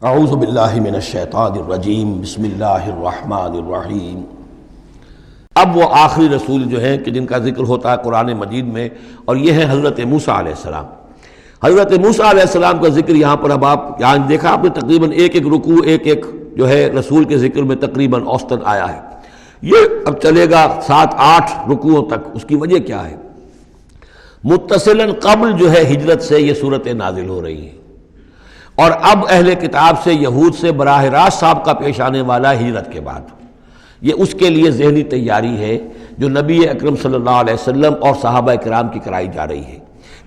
اعوذ باللہ من الشیطان الرجیم بسم اللہ الرحمن الرحیم۔ اب وہ آخری رسول جو ہیں کہ جن کا ذکر ہوتا ہے قرآن مجید میں، اور یہ ہے حضرت موسیٰ علیہ السلام۔ حضرت موسیٰ علیہ السلام کا ذکر یہاں پر اب آپ یہاں دیکھا آپ نے تقریباً ایک رکوع ایک جو ہے رسول کے ذکر میں تقریباً اوسطاً آیا ہے۔ یہ اب چلے گا 7-8 رکوعوں تک۔ اس کی وجہ کیا ہے؟ متصلاً قبل جو ہے ہجرت سے یہ صورتیں نازل ہو رہی ہیں، اور اب اہل کتاب سے یہود سے براہ راست سابقہ پیش آنے والا ہے ہجرت کے بعد۔ یہ اس کے لیے ذہنی تیاری ہے جو نبی اکرم صلی اللہ علیہ وسلم اور صحابہ کرام کی کرائی جا رہی ہے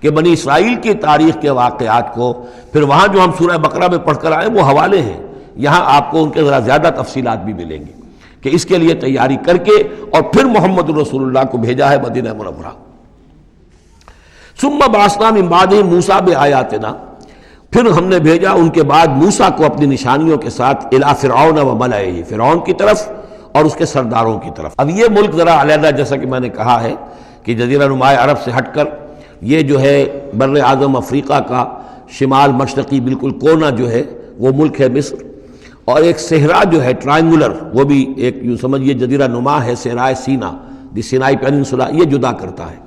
کہ بنی اسرائیل کی تاریخ کے واقعات کو پھر وہاں جو ہم سورہ بقرہ میں پڑھ کر آئے وہ حوالے ہیں، یہاں آپ کو ان کے ذرا زیادہ تفصیلات بھی ملیں گی کہ اس کے لیے تیاری کر کے اور پھر محمد رسول اللہ کو بھیجا ہے مدینہ منورہ۔ ثم بعثنا من بعدہ موسیٰ بآیاتنا، پھر ہم نے بھیجا ان کے بعد موسیٰ کو اپنی نشانیوں کے ساتھ الی فرعون و ملئہ، فرعون کی طرف اور اس کے سرداروں کی طرف۔ اب یہ ملک ذرا علیحدہ، جیسا کہ میں نے کہا ہے کہ جزیرہ نما عرب سے ہٹ کر یہ جو ہے بر اعظم افریقہ کا شمال مشرقی بالکل کونا جو ہے وہ ملک ہے مصر، اور ایک صحرا جو ہے ٹرائنگولر، وہ بھی ایک یوں سمجھیے جزیرہ نما ہے، صحرائے سینا، دی سینائی پیننسولا، یہ جدا کرتا ہے،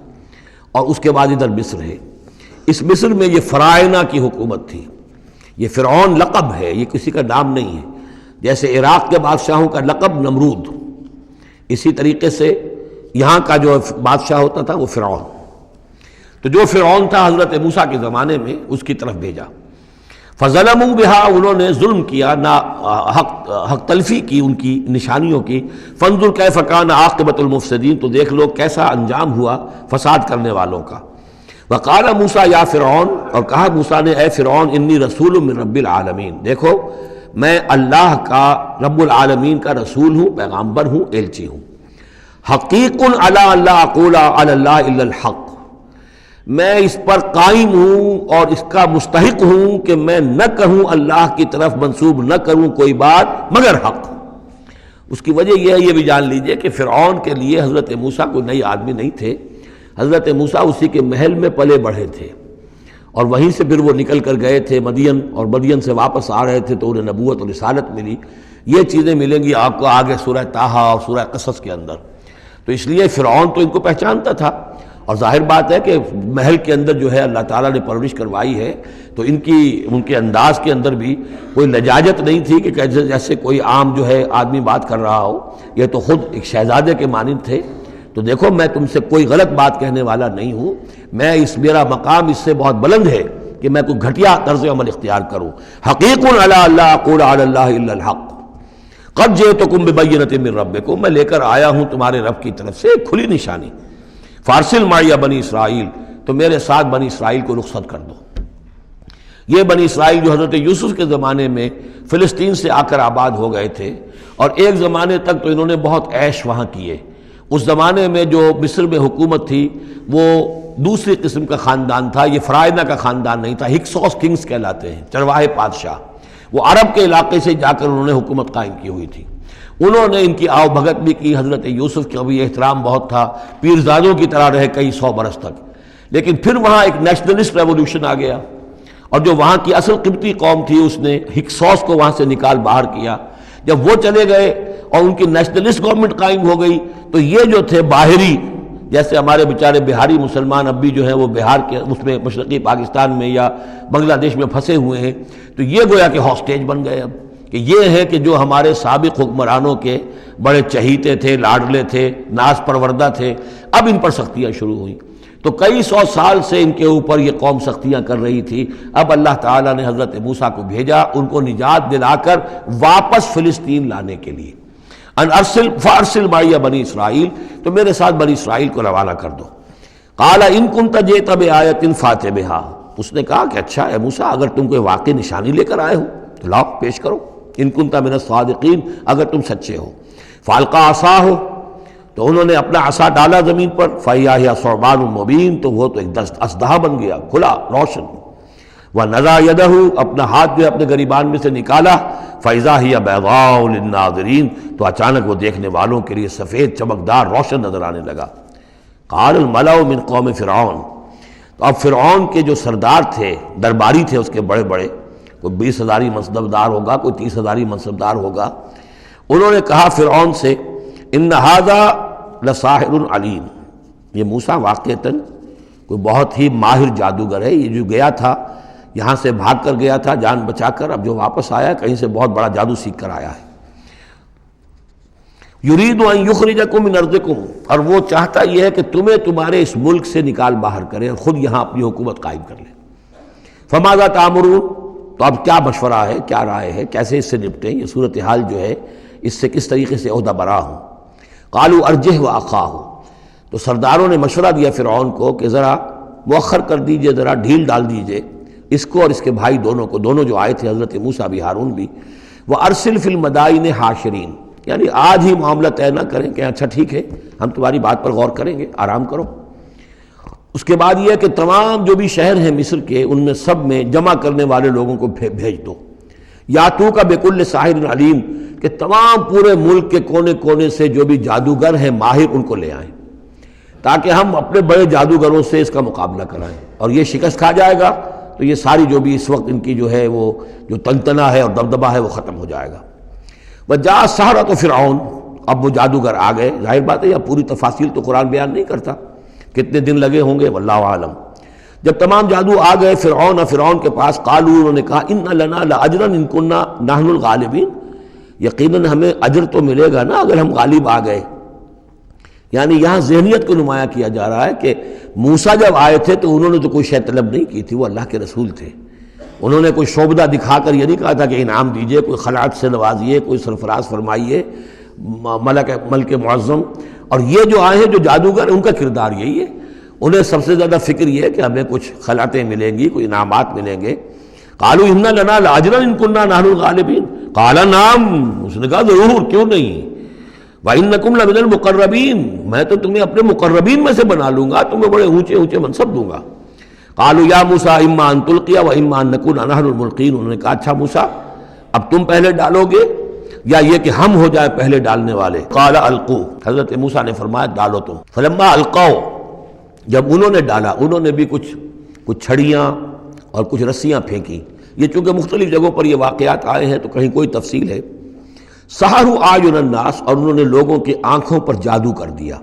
اور اس کے بعد ادھر مصر ہے۔ اس مصر میں یہ فرائنہ کی حکومت تھی۔ یہ فرعون لقب ہے، یہ کسی کا نام نہیں ہے، جیسے عراق کے بادشاہوں کا لقب نمرود، اسی طریقے سے یہاں کا جو بادشاہ ہوتا تھا وہ فرعون۔ تو جو فرعون تھا حضرت موسیٰ کے زمانے میں اس کی طرف بھیجا۔ فظلموا بہا، انہوں نے ظلم کیا، حق تلفی کی ان کی نشانیوں کی۔ فانظر کیف کان عاقبۃ المفسدین، تو دیکھ لو کیسا انجام ہوا فساد کرنے والوں کا۔ وقال موسیٰ یا فرعون، اور کہا موسیٰ نے اے فرعون انی رسول من رب العالمین، دیکھو میں اللہ کا رب العالمین کا رسول ہوں، پیغامبر ہوں، ایلچی ہوں۔ حقیق علی اللہ اقول علی اللہ الا الحق، میں اس پر قائم ہوں اور اس کا مستحق ہوں کہ میں نہ کہوں اللہ کی طرف منسوب نہ کروں کوئی بات مگر حق۔ اس کی وجہ یہ ہے، یہ بھی جان لیجئے کہ فرعون کے لیے حضرت موسیٰ کوئی نئی آدمی نہیں تھے۔ حضرت موسیٰ اسی کے محل میں پلے بڑھے تھے، اور وہیں سے پھر وہ نکل کر گئے تھے مدین، اور مدین سے واپس آ رہے تھے تو انہیں نبوت اور رسالت ملی۔ یہ چیزیں ملیں گی آپ کو آگے سورہ طٰہٰ اور سورہ قصص کے اندر۔ تو اس لیے فرعون تو ان کو پہچانتا تھا، اور ظاہر بات ہے کہ محل کے اندر جو ہے اللہ تعالیٰ نے پرورش کروائی ہے، تو ان کے انداز کے اندر بھی کوئی لجاجت نہیں تھی کہ جیسے کوئی عام جو ہے آدمی بات کر رہا ہو، یہ تو خود ایک شہزادے کے مانند تھے۔ تو دیکھو میں تم سے کوئی غلط بات کہنے والا نہیں ہوں، میرا مقام اس سے بہت بلند ہے کہ میں کوئی گھٹیا طرز عمل اختیار کروں۔ حقیق علی اللہ اقول علی اللہ الا الحق قد جئتکم ببینۃ من ربکم، میں لے کر آیا ہوں تمہارے رب کی طرف سے ایک کھلی نشانی۔ فارسل معی بنی اسرائیل، تو میرے ساتھ بنی اسرائیل کو رخصت کر دو۔ یہ بنی اسرائیل جو حضرت یوسف کے زمانے میں فلسطین سے آ کر آباد ہو گئے تھے، اور ایک زمانے تک تو انہوں نے بہت عیش وہاں کیے۔ اس زمانے میں جو مصر میں حکومت تھی وہ دوسری قسم کا خاندان تھا، یہ فرائنہ کا خاندان نہیں تھا، ہکسوس کنگز کہلاتے ہیں، چرواہے بادشاہ۔ وہ عرب کے علاقے سے جا کر انہوں نے حکومت قائم کی ہوئی تھی۔ انہوں نے ان کی آؤ بھگت بھی کی، حضرت یوسف کا بھی احترام بہت تھا، پیرزادوں کی طرح رہے کئی 100 برس تک۔ لیکن پھر وہاں ایک نیشنلسٹ ریولوشن آ گیا، اور جو وہاں کی اصل قبطی قوم تھی اس نے ہکسوس کو وہاں سے نکال باہر کیا۔ جب وہ چلے گئے اور ان کی نیشنلسٹ گورنمنٹ قائم ہو گئی، تو یہ جو تھے باہری، جیسے ہمارے بیچارے بہاری مسلمان اب بھی جو ہیں وہ بہار کے اس میں مشرقی پاکستان میں یا بنگلہ دیش میں پھنسے ہوئے ہیں، تو یہ گویا کہ ہاسٹیج بن گئے اب، کہ یہ ہے کہ جو ہمارے سابق حکمرانوں کے بڑے چہیتے تھے، لاڈلے تھے، ناز پروردہ تھے، اب ان پر سختیاں شروع ہوئیں۔ تو کئی 100 سال سے ان کے اوپر یہ قوم سختیاں کر رہی تھی۔ اب اللہ تعالیٰ نے حضرت موسیٰ کو بھیجا ان کو نجات دلا کر واپس فلسطین لانے کے لیے۔ ان ارسل فارسل معی بنی اسرائیل، تو میرے ساتھ بنی اسرائیل کو روانہ کر دو۔ قال ان کنت جئت بآیۃ فأت بہا، اس نے کہا کہ اچھا ہے موسیٰ، اگر تم کوئی واقعی نشانی لے کر آئے ہو تو لاؤ پیش کرو، ان کنت من الصادقین، اگر تم سچے ہو۔ فالقى عصاہ، تو انہوں نے اپنا عصا ڈالا زمین پر، فإذا هي ثعبان مبین، تو وہ تو ایک اژدہا بن گیا، کھلا روشن۔ وَنَزَعَ يَدَهُ، اپنا ہاتھ جو اپنے گریبان میں سے نکالا، فَإِذَا هِيَ بَيْضَاءُ لِلنَّاظِرِينَ، تو اچانک وہ دیکھنے والوں کے لیے سفید چمکدار روشن نظر آنے لگا۔ قال الملأ من قوم فرعون، تو اب فرعون کے جو سردار تھے، درباری تھے اس کے بڑے بڑے، کوئی 20,000 منصبدار ہوگا، کوئی 30,000 منصبدار ہوگا۔ انہوں نے کہا فرعون سے ان ھذا لساحر علیم، یہ موسیٰ واقعتاً کوئی بہت ہی ماہر جادوگر ہے، یہ جو گیا تھا یہاں سے بھاگ کر گیا تھا جان بچا کر، اب جو واپس آیا کہیں سے بہت بڑا جادو سیکھ کر آیا ہے۔ یرید ان یخرجکم من ارضکم، اور وہ چاہتا یہ ہے کہ تمہیں تمہارے اس ملک سے نکال باہر کرے اور خود یہاں اپنی حکومت قائم کر لے۔ فماذا تأمرون، تو اب کیا مشورہ ہے، کیا رائے ہے، کیسے اس سے نپٹیں، یہ صورتحال جو ہے اس سے کس طریقے سے عہدہ برا ہوں۔ قالوا ارجہ واخاہ، تو سرداروں نے مشورہ دیا فرعون کو کہ ذرا مؤخر کر دیجئے، ذرا ڈھیل ڈال دیجئے اس کو اور اس کے بھائی دونوں کو، دونوں جو آئے تھے حضرت موسیٰ بھی ہارون بھی۔ وَأَرْسِلْ فِي الْمَدَائِنِ حاشرین، یعنی آج ہی معاملہ طے نہ کریں کہ اچھا ٹھیک ہے ہم تمہاری بات پر غور کریں گے، آرام کرو۔ اس کے بعد یہ کہ تمام جو بھی شہر ہیں مصر کے ان میں سب میں جمع کرنے والے لوگوں کو بھیج دو، یاتوک بکل ساحر علیم، کہ تمام پورے ملک کے کونے کونے سے جو بھی جادوگر ہیں ماہر ان کو لے آئیں تاکہ ہم اپنے بڑے جادوگروں سے اس کا مقابلہ کرائیں، اور یہ شکست کھا جائے گا تو یہ ساری جو بھی اس وقت ان کی جو ہے وہ جو تنتنا ہے اور دبدبہ ہے وہ ختم ہو جائے گا۔ وجاء السحرۃ فرعون، اب وہ جادوگر آ گئے، ظاہر بات ہے یا پوری تفاصیل تو قرآن بیان نہیں کرتا کتنے دن لگے ہوں گے، واللہ عالم۔ جب تمام جادو آ گئے فرعون کے پاس، قالوا، انہوں نے کہا ان لنا لاجرا ان کنا نحن الغالبین، یقیناً ہمیں اجر تو ملے گا نا اگر ہم غالب آ گئے۔ یعنی یہاں ذہنیت کو نمایاں کیا جا رہا ہے کہ موسیٰ جب آئے تھے تو انہوں نے تو کوئی شے طلب نہیں کی تھی، وہ اللہ کے رسول تھے، انہوں نے کوئی شعبدہ دکھا کر یہ نہیں کہا تھا کہ انعام دیجئے، کوئی خلعت سے نوازیے، کوئی سرفراز فرمائیے، ملک معظم۔ اور یہ جو آئے ہیں جو جادوگر ان کا کردار یہی ہے، انہیں سب سے زیادہ فکر یہ ہے کہ ہمیں کچھ خلعتیں ملیں گی، کوئی انعامات ملیں گے۔ قالوا ان لنا لاجرا ان كنا نحن الغالبین، قال نعم، اس نے کہا ضرور، کیوں نہیں، وَإِنَّكُمْ لَمِنَ الْمُقَرَّبِينَ، میں تو تمہیں اپنے مقربین میں سے بنا لوں گا، تمہیں بڑے اونچے اونچے منصب دوں گا۔ قالوا یا موسیٰ اما ان تلقی واما ان نکون نحن الملقین، انہوں نے کہا اچھا موسیٰ اب تم پہلے ڈالو گے یا یہ کہ ہم ہو جائے پہلے ڈالنے والے۔ قال القوا، حضرت موسیٰ نے فرمایا ڈالو تم۔ فلما القوا، جب انہوں نے ڈالا، انہوں نے بھی کچھ چھڑیاں اور کچھ رسیاں پھینکی، یہ چونکہ مختلف جگہوں پر یہ واقعات آئے ہیں تو کہیں کوئی تفصیل ہے۔ سحروا اعین الناس، اور انہوں نے لوگوں کی آنکھوں پر جادو کر دیا،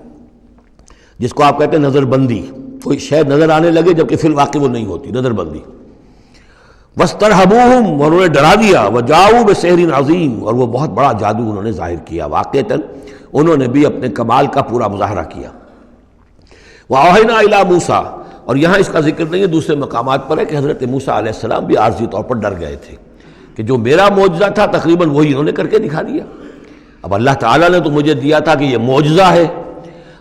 جس کو آپ کہتے ہیں نظر بندی، کوئی شے نظر آنے لگے جبکہ فی الواقع وہ نہیں ہوتی، نظر بندی۔ واسترہبوہم، اور انہوں نے ڈرا دیا، وجاؤوا بسحر عظیم، اور وہ بہت بڑا جادو انہوں نے ظاہر کیا، واقعتاً انہوں نے بھی اپنے کمال کا پورا مظاہرہ کیا۔ وأوحینا الی موسیٰ، اور یہاں اس کا ذکر نہیں ہے، دوسرے مقامات پر ہے کہ حضرت موسیٰ علیہ السلام بھی عارضی طور پر ڈر گئے تھے کہ جو میرا معجزہ تھا تقریباً وہی انہوں نے کر کے دکھا دیا۔ اب اللہ تعالیٰ نے تو مجھے دیا تھا کہ یہ معجزہ ہے،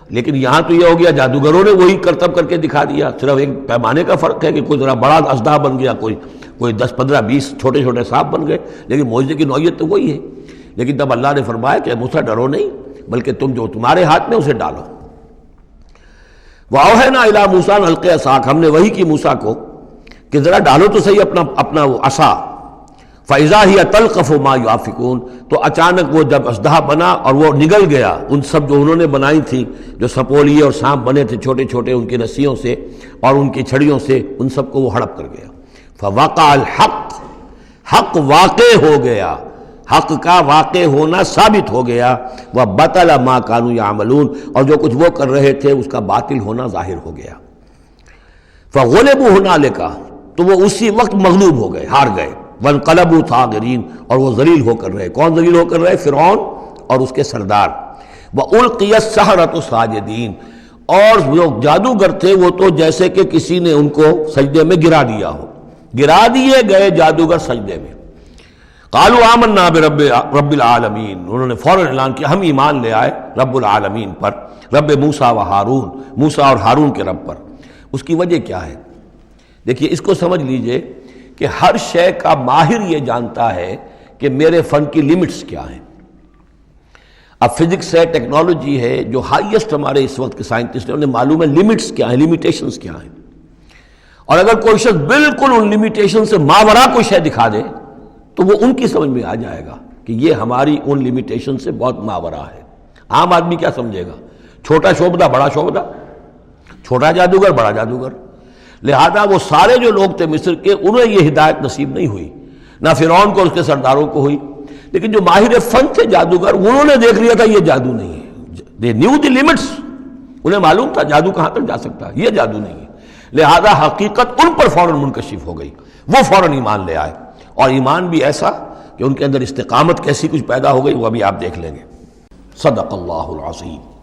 لیکن یہاں تو یہ ہو گیا جادوگروں نے وہی کرتب کر کے دکھا دیا، صرف ایک پیمانے کا فرق ہے کہ کوئی ذرا بڑا اژدہا بن گیا، کوئی 10 15 20 چھوٹے چھوٹے سانپ بن گئے، لیکن معجزے کی نوعیت تو وہی ہے۔ لیکن تب اللہ نے فرمایا کہ موسیٰ ڈرو نہیں، بلکہ تم جو تمہارے ہاتھ میں اسے ڈالو۔ وَأَوْحَيْنَا إِلَىٰ مُوسَىٰ أَنْ أَلْقِ عَصَاكَ، ہم نے وہی کی موسیٰ کو کہ ذرا ڈالو تو صحیح اپنا وہ عصا۔ فَإِذَا هِيَ تَلْقَفُ مَا يَأْفِكُونَ، تو اچانک وہ جب اژدہا بنا اور وہ نگل گیا ان سب جو انہوں نے بنائی تھی، جو سپولیے اور سانپ بنے تھے چھوٹے چھوٹے ان کی رسیوں سے اور ان کی چھڑیوں سے، ان سب کو وہ ہڑپ کر گیا۔ فَوَقَعَ الْحَقُّ، حق واقع ہو گیا، حق کا واقع ہونا ثابت ہو گیا۔ وَبَطَلَ مَا كَانُوا يَعْمَلُونَ، اور جو کچھ وہ کر رہے تھے اس کا باطل ہونا ظاہر ہو گیا۔ فَغُلِبُوا هُنَالِكَ، تو وہ اسی وقت مغلوب ہو گئے، ہار گئے۔ وَانْقَلَبُوا صَاغِرِينَ، اور وہ ذلیل ہو کر رہے۔ کون ذلیل ہو کر رہے؟ فرعون اور اس کے سردار۔ وَأُلْقِيَ السَّحَرَةُ سَاجِدِينَ، اور جو جادوگر تھے وہ تو جیسے کہ کسی نے ان کو سجدے میں گرا دیا ہو، گرا دیے گئے جادوگر سجدے میں۔ قالوا آمنا برب العالمین، انہوں نے فوراً اعلان کیا ہم ایمان لے آئے رب العالمین پر، رب موسیٰ و ہارون، موسیٰ اور ہارون کے رب پر۔ اس کی وجہ کیا ہے؟ دیکھیے اس کو سمجھ لیجئے کہ ہر شے کا ماہر یہ جانتا ہے کہ میرے فن کی لیمٹس کیا ہیں۔ اب فزکس ہے، ٹیکنالوجی ہے، جو ہائیسٹ ہمارے اس وقت کے سائنٹسٹ ہیں انہیں معلوم ہے لیمٹس کیا ہیں، لیمیٹیشنز کیا ہیں، اور اگر کوئی شخص بالکل ان لیمیٹیشن سے ماوراء کوئی شے دکھا دے تو وہ ان کی سمجھ میں آ جائے گا کہ یہ ہماری ان لیمیٹیشن سے بہت ماوراء ہے۔ عام آدمی کیا سمجھے گا؟ چھوٹا شعبدہ بڑا شعبدہ، چھوٹا جادوگر بڑا جادوگر۔ لہذا وہ سارے جو لوگ تھے مصر کے، انہیں یہ ہدایت نصیب نہیں ہوئی، نہ فرعون کو اور اس کے سرداروں کو ہوئی. لیکن جو ماہر فن تھے جادوگر، انہوں نے دیکھ لیا تھا یہ جادو نہیں ہے. دے نیو دی لمٹس، انہیں معلوم تھا جادو کہاں تک جا سکتا ہے، یہ جادو نہیں ہے. لہذا حقیقت ان پر فوراً منکشف ہو گئی، وہ فوراً ایمان لے آئے. اور ایمان بھی ایسا کہ ان کے اندر استقامت کیسی کچھ پیدا ہو گئی، وہ ابھی آپ دیکھ لیں گے. صدق اللہ العظیم.